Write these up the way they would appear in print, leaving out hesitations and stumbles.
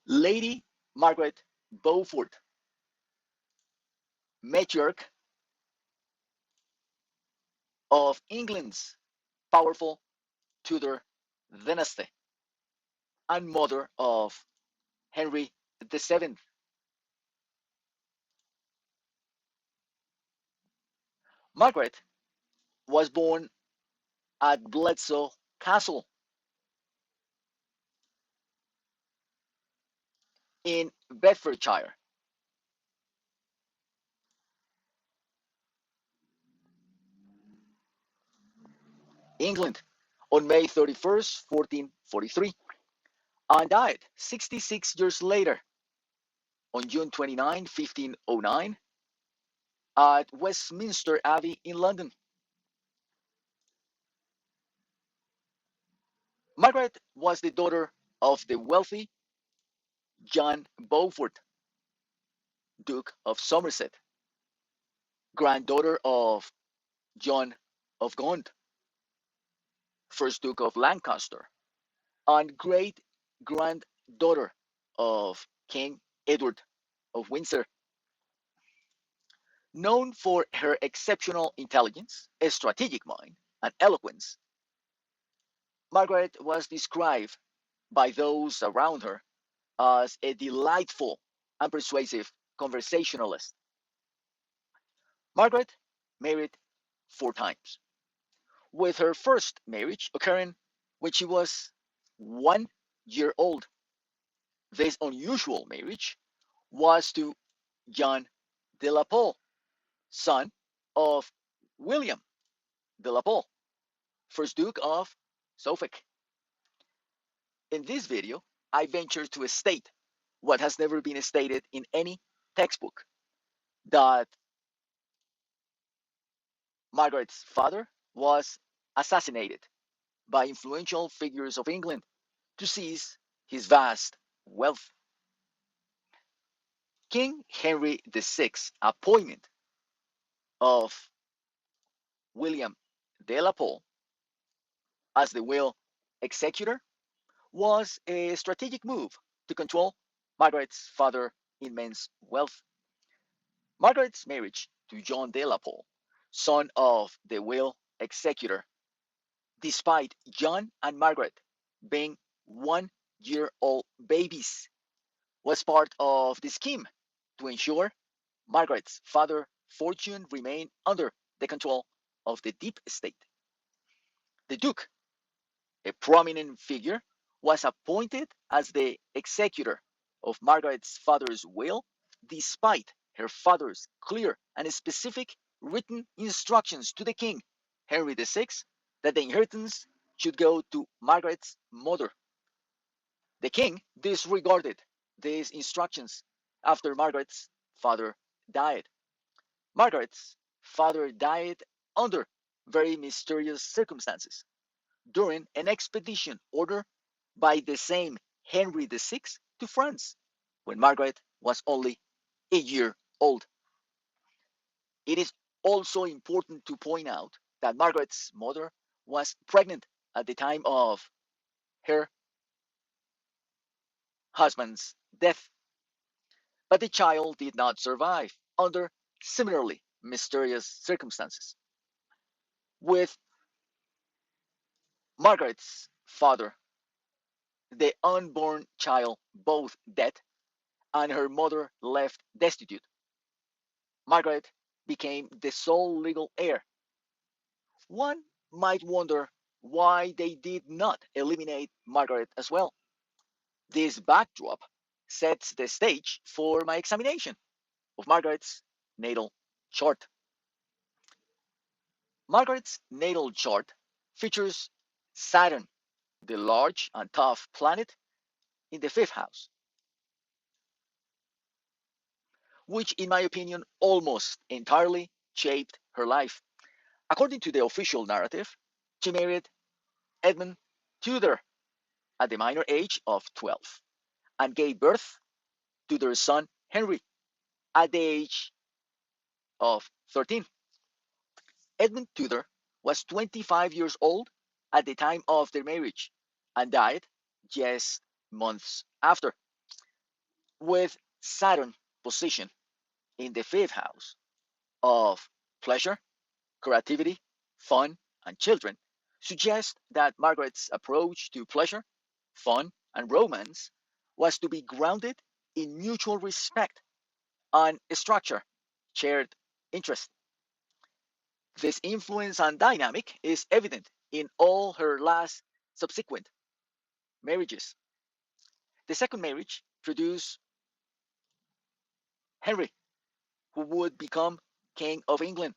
Lady Margaret Beaufort, matriarch of England's powerful Tudor Dynasty and mother of Henry VII. Margaret was born at Bledsoe Castle in Bedfordshire, England, on May 31st, 1443, and died 66 years later on June 29, 1509, at Westminster Abbey in London. Margaret was the daughter of the wealthy John Beaufort, Duke of Somerset, granddaughter of John of Gaunt, first Duke of Lancaster, and great granddaughter of King Edward of Windsor. Known for her exceptional intelligence, strategic mind, and eloquence, Margaret was described by those around her as a delightful and persuasive conversationalist. Margaret married 4 times, with her first marriage occurring when she was 1 year old. This unusual marriage was to John de la Pole, son of William de la Pole, first Duke of Suffolk. In this video, I venture to state what has never been stated in any textbook, that Margaret's father was assassinated by influential figures of England to seize his vast wealth. King Henry VI's appointment of William de la Pole as the will executor was a strategic move to control Margaret's father's immense wealth. Margaret's marriage to John de la Pole, son of the will executor, despite John and Margaret being 1 year old babies, was part of the scheme to ensure Margaret's father's fortune remained under the control of the deep state. The Duke, a prominent figure, was appointed as the executor of Margaret's father's will, despite her father's clear and specific written instructions to the king, Henry VI, that the inheritance should go to Margaret's mother. The king disregarded these instructions after Margaret's father died. Margaret's father died under very mysterious circumstances during an expedition ordered by the same Henry VI to France when Margaret was only a year old. It is also important to point out that Margaret's mother was pregnant at the time of her husband's death, but the child did not survive under similarly mysterious circumstances. With Margaret's father, the unborn child both dead, and her mother left destitute, Margaret became the sole legal heir. One might wonder why they did not eliminate Margaret as well. This backdrop sets the stage for my examination of Margaret's natal chart. Margaret's natal chart features Saturn, the large and tough planet, in the fifth house, which, in my opinion, almost entirely shaped her life. According to the official narrative, she married Edmund Tudor at the minor age of 12 and gave birth to their son Henry at the age of 13. Edmund Tudor was 25 years old at the time of their marriage and died just months after. with Saturn position in the fifth house of pleasure, creativity, fun, and children, suggests that Margaret's approach to pleasure, fun, and romance was to be grounded in mutual respect and structure, shared interest. This influence and dynamic is evident in all her last subsequent marriages. The second marriage produced Henry, who would become King of England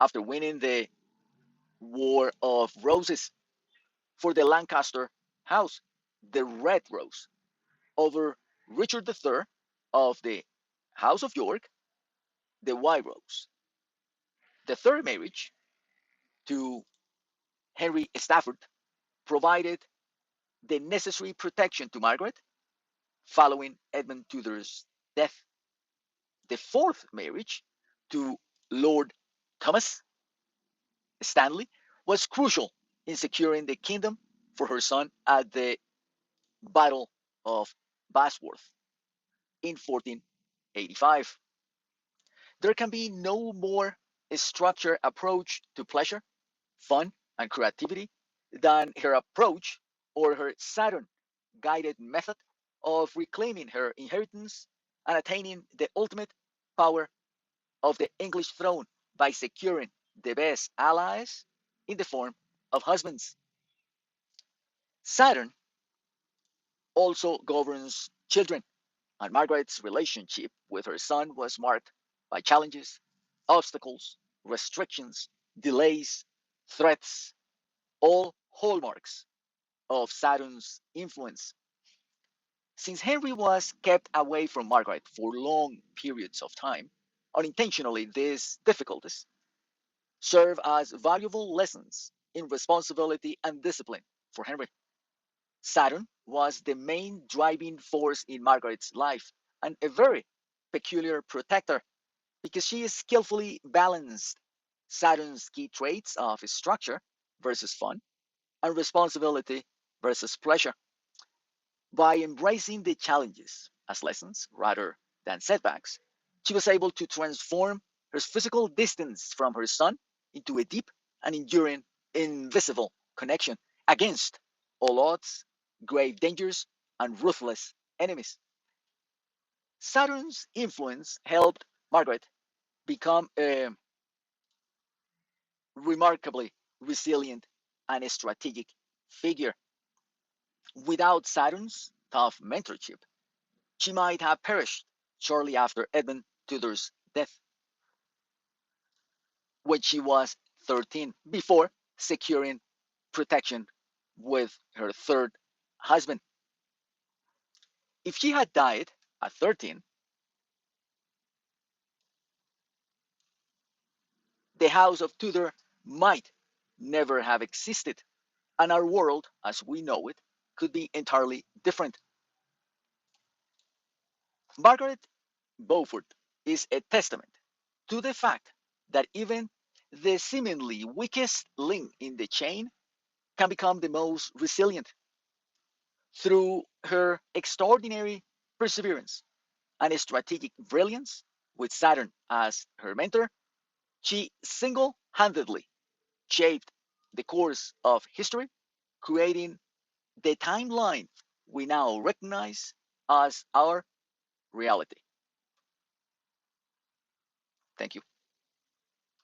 after winning the War of Roses for the Lancaster house, the Red Rose, over Richard III of the House of York, the White Rose. The third marriage to Henry Stafford provided the necessary protection to Margaret following Edmund Tudor's death. The fourth marriage to Lord Thomas Stanley was crucial in securing the kingdom for her son at the Battle of Bosworth in 1485. There can be no more structured approach to pleasure, fun, and creativity than her approach or her Saturn guided method of reclaiming her inheritance and attaining the ultimate power of the English throne by securing the best allies in the form of husbands. Saturn also governs children, and Margaret's relationship with her son was marked by challenges, obstacles, restrictions, delays, threats, all hallmarks of Saturn's influence. Since Henry was kept away from Margaret for long periods of time, unintentionally, these difficulties serve as valuable lessons in responsibility and discipline for Henry. Saturn was the main driving force in Margaret's life and a very peculiar protector because she skillfully balanced Saturn's key traits of structure versus fun and responsibility versus pleasure. By embracing the challenges as lessons rather than setbacks, she was able to transform her physical distance from her son into a deep and enduring, invisible connection against all odds, grave dangers, and ruthless enemies. Saturn's influence helped Margaret become a remarkably resilient and strategic figure. Without Saturn's tough mentorship, she might have perished shortly after Edmund Tudor's death when she was 13, before securing protection with her third husband. If she had died at 13, the House of Tudor might never have existed, and our world as we know it could be entirely different. Margaret Beaufort is a testament to the fact that even the seemingly weakest link in the chain can become the most resilient. Through her extraordinary perseverance and strategic brilliance, with Saturn as her mentor, she single handedly shaped the course of history, creating the timeline we now recognize as our reality. Thank you.